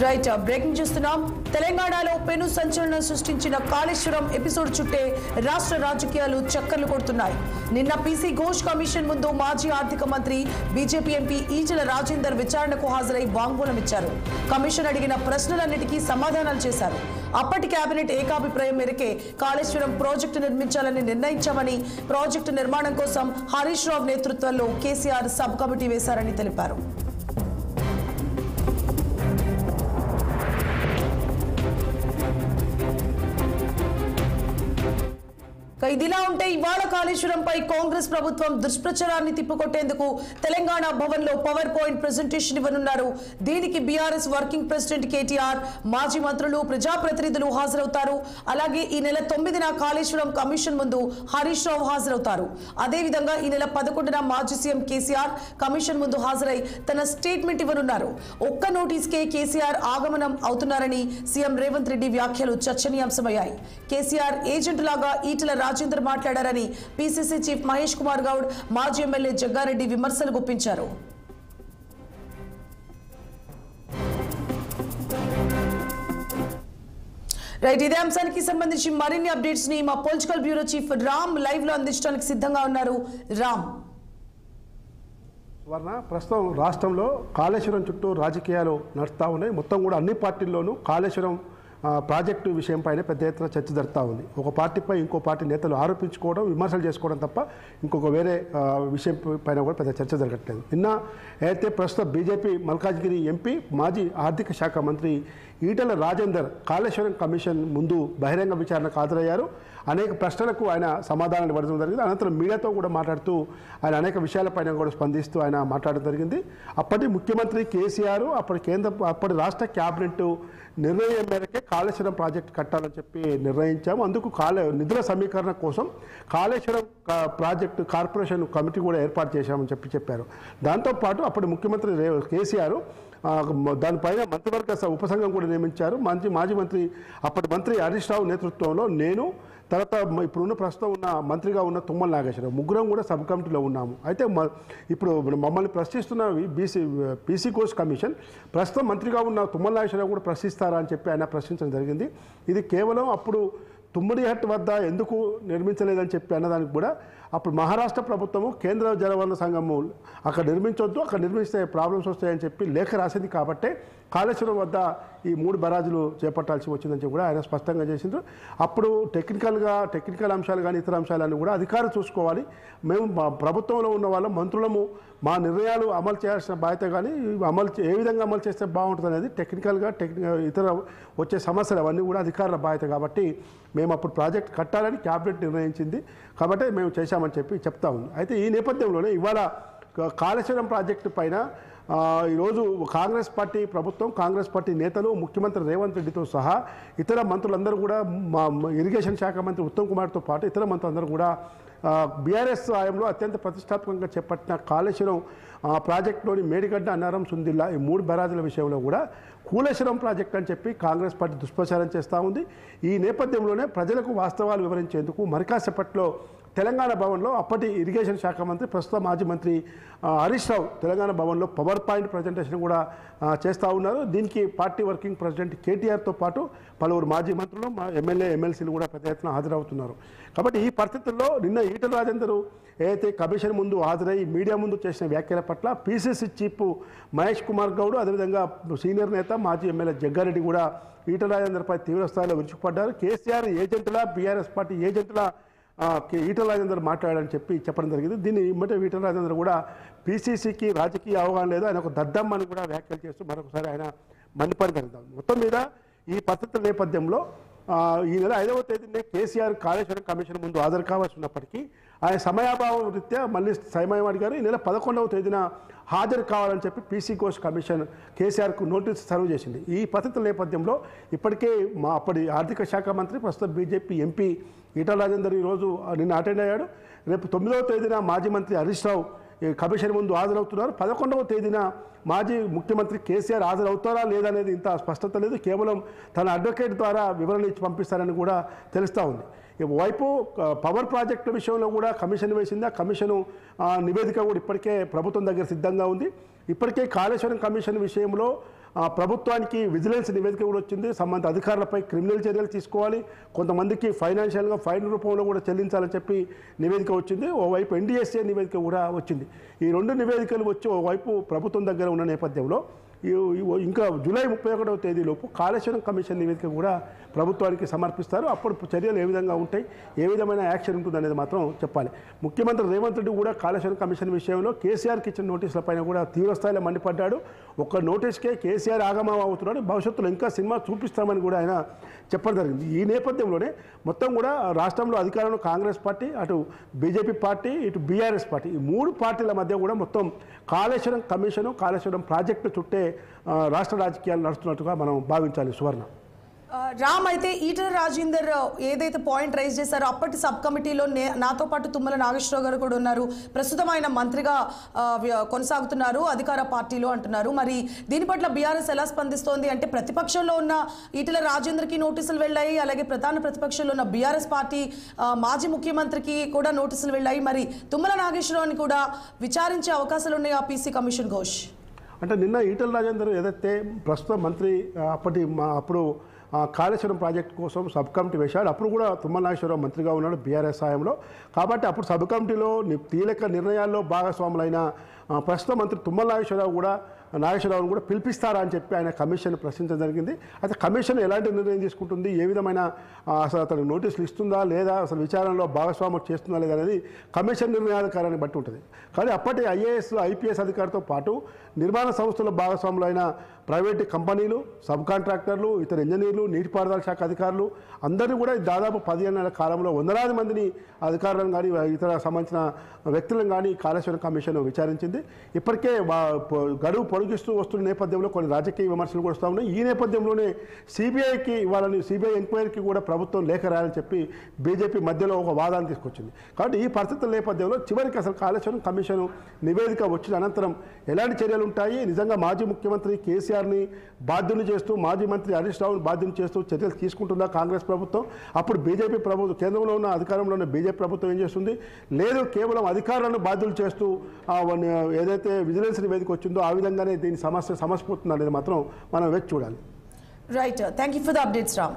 Right breaking చూస్తున్నాం. తెలంగాణలో పెను సంచలనం సృష్టించిన కాళేశ్వరం ఎపిసోడ్ చుట్టే రాష్ట్ర రాజకీయాలు చక్కర్లు కొడుతున్నాయి. నిన్న పీసీ ఘోష్ కమిషన్ ముందు మాజీ ఆర్థిక మంత్రి బీజేపీ ఎంపీ ఈటెల రాజేందర్ విచారణకు హాజరై వాంగ్మూలం ఇచ్చారు. కమిషన్ అడిగిన ప్రశ్నలన్నిటికీ సమాధానాలు చేశారు. అప్పటి కేబినెట్ ఏకాభిప్రాయం మేరకే కాళేశ్వరం ప్రాజెక్టు నిర్మించాలని నిర్ణయించామని, ప్రాజెక్టు నిర్మాణం కోసం హరీష్ రావు నేతృత్వంలో కేసీఆర్ సబ్ కమిటీ వేశారని తెలిపారు. ఇదిలా ఉంటే ఇవాళ కాళేశ్వరంపై కాంగ్రెస్ ప్రభుత్వం దుష్ప్రచారాన్ని తిప్పికొట్టేందుకు తెలంగాణ భవన్ లో పవర్ పాయింట్ ప్రెజెంటేషన్ ఇవ్వనున్నారు. దీనికి బీఆర్ఎస్ వర్కింగ్ ప్రెసిడెంట్ కేటీఆర్, మాజీ మంత్రులు, ప్రజాప్రతినిధులు హాజరవుతారు. అలాగే ఈ నెల 9న కాళేశ్వరం కమిషన్ ముందు హరీష్ రావు హాజరవుతారు. అదేవిధంగా ఈ నెల 11న మాజీ సీఎం కేసీఆర్ కమిషన్ ముందు హాజరై తన స్టేట్మెంట్ ఇవ్వనున్నారు. ఒక్క నోటీస్కే కేసీఆర్ ఆగమనం అవుతున్నారని సీఎం రేవంత్ రెడ్డి వ్యాఖ్యలు చర్చనీయాంశమయ్యాయి. కేసీఆర్ ఏజెంట్ లాగా ఈటెల రాజేందర్ మాట్లాడారని పీసీసీ చీఫ్ మహేష్ కుమార్ గౌడ్, మాజీ ఎమ్మెల్యే జగ్గారెడ్డి విమర్శలు గుప్పించారు. రైట్, ఇదే అంశానికి సంబంధించి మరిన్ని అప్డేట్స్ ని మా political bureau chief Ram live లో అందించడానికి సిద్ధంగా ఉన్నారు. రామ్, ప్రస్తుతం రాష్ట్రంలో కాళేశ్వరం చుట్టూ రాజకీయాలు నడుస్తూ ఉన్నాయి. మొత్తం కూడా అన్ని పార్టీల్లోనూ కాళేశ్వరం ప్రాజెక్టు విషయంపైనే పెద్ద ఎత్తున చర్చ జరుగుతూ ఉంది. ఒక పార్టీపై ఇంకో పార్టీ నేతలు ఆరోపించుకోవడం, విమర్శలు చేసుకోవడం తప్ప ఇంకొక వేరే విషయం పైన కూడా పెద్ద చర్చ జరగట్లేదు. నిన్న అయితే ప్రస్తుతం బీజేపీ మల్కాజ్గిరి ఎంపీ, మాజీ ఆర్థిక శాఖ మంత్రి ఈటెల రాజేందర్ కాళేశ్వరం కమిషన్ ముందు బహిరంగ విచారణకు హాజరయ్యారు. అనేక ప్రశ్నలకు ఆయన సమాధానాలు ఇవ్వడం జరిగింది. అనంతరం మీడియాతో కూడా మాట్లాడుతూ ఆయన అనేక విషయాలపైన కూడా స్పందిస్తూ ఆయన మాట్లాడడం జరిగింది. అప్పటి ముఖ్యమంత్రి కేసీఆర్, అప్పటి రాష్ట్ర క్యాబినెట్ నిర్ణయం మేరకే కాళేశ్వరం ప్రాజెక్టు కట్టాలని చెప్పి నిర్ణయించాము. అందుకు నిధుల సమీకరణ కోసం కాళేశ్వరం ప్రాజెక్టు కార్పొరేషన్ కమిటీ కూడా ఏర్పాటు చేశామని చెప్పారు. దాంతోపాటు అప్పటి ముఖ్యమంత్రి కేసీఆర్ దానిపైన మంత్రివర్గ ఉపసంఘం కూడా నియమించారు. మాజీ మంత్రి, అప్పటి మంత్రి హరీష్ రావు నేతృత్వంలో నేను, తర్వాత ఇప్పుడున్న ప్రస్తుతం ఉన్న మంత్రిగా ఉన్న తుమ్మల నాగేశ్వరరావు ముగ్గురం కూడా సబ్ కమిటీలో ఉన్నాము. అయితే ఇప్పుడు మమ్మల్ని ప్రశ్నిస్తున్న పీసీ ఘోష్ కమిషన్ ప్రస్తుతం మంత్రిగా ఉన్న తుమ్మల నాగేశ్వరరావు కూడా ప్రశ్నిస్తారా అని చెప్పి ఆయన ప్రశ్నించడం జరిగింది. ఇది కేవలం అప్పుడు తుమ్మడిహట్ వద్ద ఎందుకు నిర్మించలేదని చెప్పి అన్నదానికి కూడా అప్పుడు మహారాష్ట్ర ప్రభుత్వము కేంద్ర జలవనరుల సంఘము అక్కడ నిర్మించొద్దు, అక్కడ నిర్మిస్తే ప్రాబ్లమ్స్ వస్తాయని చెప్పి లేఖ రాసింది. కాబట్టే కాళేశ్వరం వద్ద ఈ 3 బరాజులు చేపట్టాల్సి వచ్చిందని చెప్పి కూడా ఆయన స్పష్టంగా చేసిండ్రు. అప్పుడు టెక్నికల్ అంశాలు కానీ ఇతర అంశాలన్నీ కూడా అధికారులు చూసుకోవాలి. మేము ప్రభుత్వంలో ఉన్న వాళ్ళం, మంత్రులము, మా నిర్ణయాలు అమలు చేయాల్సిన బాధ్యత కానీ ఏ విధంగా అమలు చేస్తే బాగుంటుంది అనేది టెక్నికల్గా ఇతర వచ్చే సమస్యలు అవన్నీ కూడా అధికారుల బాధ్యత. కాబట్టి మేము అప్పుడు ప్రాజెక్ట్ కట్టాలని క్యాబినెట్ నిర్ణయించింది. కాబట్టి మేము చేశామని చెప్పి చెప్తా ఉంది. అయితే ఈ నేపథ్యంలోనే ఇవాళ కాళేశ్వరం ప్రాజెక్టు పైన ఈరోజు కాంగ్రెస్ పార్టీ ప్రభుత్వం, కాంగ్రెస్ పార్టీ నేతలు, ముఖ్యమంత్రి రేవంత్ రెడ్డితో సహా ఇతర మంత్రులందరూ కూడా, ఇరిగేషన్ శాఖ మంత్రి ఉత్తమ్ కుమార్తో పాటు ఇతర మంత్రులందరూ కూడా బీఆర్ఎస్ హయాంలో అత్యంత ప్రతిష్టాత్మకంగా చేపట్టిన కాళేశ్వరం ప్రాజెక్టులోని మేడిగడ్డ, అన్నారం, సుందిల్లా ఈ 3 బరాజుల విషయంలో కూడా కూలేశ్వరం ప్రాజెక్ట్ అని చెప్పి కాంగ్రెస్ పార్టీ దుష్ప్రచారం చేస్తూ ఉంది. ఈ నేపథ్యంలోనే ప్రజలకు వాస్తవాలు వివరించేందుకు మరికాసేపట్లో తెలంగాణ భవన్లో అప్పటి ఇరిగేషన్ శాఖ మంత్రి, ప్రస్తుత మాజీ మంత్రి హరీష్ రావు తెలంగాణ భవన్లో పవర్ పాయింట్ ప్రజెంటేషన్ కూడా చేస్తూ ఉన్నారు. దీనికి పార్టీ వర్కింగ్ ప్రెసిడెంట్ కేటీఆర్తో పాటు పలువురు మాజీ మంత్రులు, ఎమ్మెల్యే, ఎమ్మెల్సీలు కూడా పెద్ద ఎత్తున హాజరవుతున్నారు. కాబట్టి ఈ పరిస్థితుల్లో నిన్న ఈటెల రాజేందర్ ఏదైతే కమిషన్ ముందు హాజరై మీడియా ముందు చేసిన వ్యాఖ్యల పట్ల పీసీసీ చీఫ్ మహేష్ కుమార్ గౌడ్, అదేవిధంగా సీనియర్ నేత మాజీ ఎమ్మెల్యే జగ్గారెడ్డి కూడా ఈటెల రాజేందర్పై తీవ్రస్థాయిలో విరుచుకుపడ్డారు. కేసీఆర్ ఏజెంట్లా, బీఆర్ఎస్ పార్టీ ఏజెంట్లా ఈటెల రాజేందర్ మాట్లాడాలని చెప్పడం జరిగింది. దీన్ని ఇమ్మటే ఈటెల రాజేందర్ కూడా పీసీసీకి రాజకీయ అవగాహన లేదు, ఆయన ఒక దద్దమ్మని కూడా వ్యాఖ్యలు చేస్తూ మరొకసారి ఆయన మండిపడి జరిగింది. మొత్తం మీద ఈ పరిస్థితుల నేపథ్యంలో ఈ నెల 5వ తేదీనే కేసీఆర్ కాళేశ్వరం కమిషన్ ముందు హాజరు కావాల్సి ఉన్నప్పటికీ ఆయన సమయాభావం రీత్యా మళ్ళీ సమయం అడిగారు. ఈ నెల 11వ తేదీన హాజరు కావాలని చెప్పి పీసీ ఘోష్ కమిషన్ కేసీఆర్కు నోటీస్ సర్వ్ చేసింది. ఈ పరిస్థితుల నేపథ్యంలో ఇప్పటికే అప్పటి ఆర్థిక శాఖ మంత్రి, ప్రస్తుతం బీజేపీ ఎంపీ ఈటెల రాజేందర్ ఈరోజు నిన్న అటెండ్ అయ్యాడు. రేపు 9వ తేదీన మాజీ మంత్రి హరీష్ రావు కమిషన్ ముందు హాజరవుతున్నారు. 11వ తేదీన మాజీ ముఖ్యమంత్రి కేసీఆర్ హాజరవుతారా లేదనేది ఇంత స్పష్టత లేదు. కేవలం తన అడ్వకేట్ ద్వారా వివరణ ఇచ్చి పంపిస్తారని కూడా తెలుస్తూ ఉంది. వైపు పవర్ ప్రాజెక్టు విషయంలో కూడా కమిషన్ వేసింది. ఆ కమిషను నివేదిక కూడా ఇప్పటికే ప్రభుత్వం దగ్గర సిద్ధంగా ఉంది. ఇప్పటికే కాళేశ్వరం కమిషన్ విషయంలో ప్రభుత్వానికి విజిలెన్స్ నివేదిక కూడా వచ్చింది. సంబంధిత అధికారులపై క్రిమినల్ చర్యలు తీసుకోవాలి, కొంతమందికి ఫైనాన్షియల్గా ఫైన్ రూపంలో కూడా చెల్లించాలని చెప్పి నివేదిక వచ్చింది. ఓవైపు NDSA నివేదిక కూడా వచ్చింది. ఈ 2 నివేదికలు వచ్చి ఓవైపు ప్రభుత్వం దగ్గర ఉన్న నేపథ్యంలో ఇంకా జూలై 31వ తేదీలోపు కాళేశ్వరం కమిషన్ నివేదిక కూడా ప్రభుత్వానికి సమర్పిస్తారు. అప్పుడు చర్యలు ఏ విధంగా ఉంటాయి, ఏ విధమైన యాక్షన్ ఉంటుంది అనేది మాత్రం చెప్పాలి. ముఖ్యమంత్రి రేవంత్ రెడ్డి కూడా కాళేశ్వరం కమిషన్ విషయంలో కేసీఆర్కి ఇచ్చిన నోటీసులపైన కూడా తీవ్రస్థాయిలో మండిపడ్డాడు. ఒక్క నోటీస్కే కేసీఆర్ ఆగమం అవుతున్నాడు, భవిష్యత్తులో ఇంకా సినిమా చూపిస్తామని కూడా ఆయన చెప్పడం జరిగింది. ఈ నేపథ్యంలోనే మొత్తం కూడా రాష్ట్రంలో అధికారంలో కాంగ్రెస్ పార్టీ, అటు బీజేపీ పార్టీ, ఇటు BRS పార్టీ, ఈ 3 పార్టీల మధ్య కూడా మొత్తం కాళేశ్వరం కమిషను, కాళేశ్వరం ప్రాజెక్టు చుట్టే రాష్ట్ర రాజకీయాలు నడుస్తున్నట్టుగా మనం భావించాలి. సువర్ణ రామ్, అయితే ఈటల రాజేందర్ ఏదైతే పాయింట్ రైజ్ చేశారో అప్పటి సబ్ కమిటీలో నాతో పాటు తుమ్మల నాగేశ్వరరావు గారు కూడా ఉన్నారు, ప్రస్తుతం ఆయన మంత్రిగా కొనసాగుతున్నారు అధికార పార్టీలో అంటున్నారు. మరి దీని పట్ల BRS ఎలా స్పందిస్తోంది అంటే, ప్రతిపక్షంలో ఉన్న ఈటల రాజేందర్కి నోటీసులు వెళ్ళాయి, అలాగే ప్రధాన ప్రతిపక్షంలో ఉన్న BRS పార్టీ మాజీ ముఖ్యమంత్రికి కూడా నోటీసులు వెళ్ళాయి. మరి తుమ్మల నాగేశ్వరరావుని కూడా విచారించే అవకాశాలు ఉన్నాయి ఆ PC కమిషన్ ఘోష్ అంటే నిన్న ఈటల రాజేందర్ ఏదైతే ప్రస్తుత మంత్రి అప్పుడు కాళేశ్వరం ప్రాజెక్టు కోసం సబ్ కమిటీ వేశాడు. అప్పుడు కూడా తుమ్మల నాగేశ్వరరావు మంత్రిగా ఉన్నాడు BRS సాయంలో. కాబట్టి అప్పుడు సబ్ కమిటీలో కీలక నిర్ణయాల్లో భాగస్వాములైన ప్రస్తుత మంత్రి తుమ్మల నాగేశ్వరరావును కూడా పిలిపిస్తారా అని చెప్పి ఆయన కమిషన్ ప్రశ్నించడం జరిగింది. అయితే కమిషన్ ఎలాంటి నిర్ణయం తీసుకుంటుంది, ఏ విధమైన అసలు అతను నోటీసులు ఇస్తుందా లేదా, అసలు విచారణలో భాగస్వామ్యం చేస్తుందా లేదా అనేది కమిషన్ నిర్ణయాధికారాన్ని బట్టి ఉంటుంది. కానీ అప్పటి IAS IPS అధికారితో పాటు నిర్మాణ సంస్థల భాగస్వాములైన ప్రైవేటు కంపెనీలు, సబ్ కాంట్రాక్టర్లు, ఇతర ఇంజనీర్లు, నీటిపారుదల శాఖ అధికారులు అందరినీ కూడా దాదాపు 15 నెలల కాలంలో వందలాది మందిని అధికారులను కానీ ఇతర సంబంధించిన వ్యక్తులను కానీ కాళేశ్వరం కమిషన్ విచారించింది. ఇప్పటికే గడువు పొడిగిస్తూ వస్తున్న నేపథ్యంలో కొన్ని రాజకీయ విమర్శలు కూడా వస్తూ ఉన్నాయి. ఈ నేపథ్యంలోనే CBIకి ఇవ్వాలని, CBI ఎంక్వైరీకి కూడా ప్రభుత్వం లేఖ రాయాలని చెప్పి బీజేపీ మధ్యలో ఒక వాదాన్ని తీసుకొచ్చింది. కాబట్టి ఈ పరిస్థితుల నేపథ్యంలో చివరికి అసలు కాళేశ్వరం కమిషన్ నివేదిక వచ్చిన అనంతరం ఎలాంటి చర్యలు ఉంటాయి, నిజంగా మాజీ ముఖ్యమంత్రి కేసీఆర్ని బాధ్యుని చేస్తూ, మాజీ మంత్రి హరీష్ రావుని బాధ్యుని చేస్తూ చర్యలు తీసుకుంటుందా కాంగ్రెస్ ప్రభుత్వం? అప్పుడు బీజేపీ ప్రభుత్వం, కేంద్రంలో ఉన్న అధికారంలో ఉన్న బీజేపీ ప్రభుత్వం ఏం చేస్తుంది? లేదు, కేవలం అధికారులను బాధ్యులు చేస్తూ ఏదైతే విజిలెన్స్ నివేదిక వచ్చిందో ఆ విధంగానే దీని సమస్య సమసిపోతుంది అనేది మాత్రం మనం వేచి చూడాలి. Right, thank you for the updates Ram.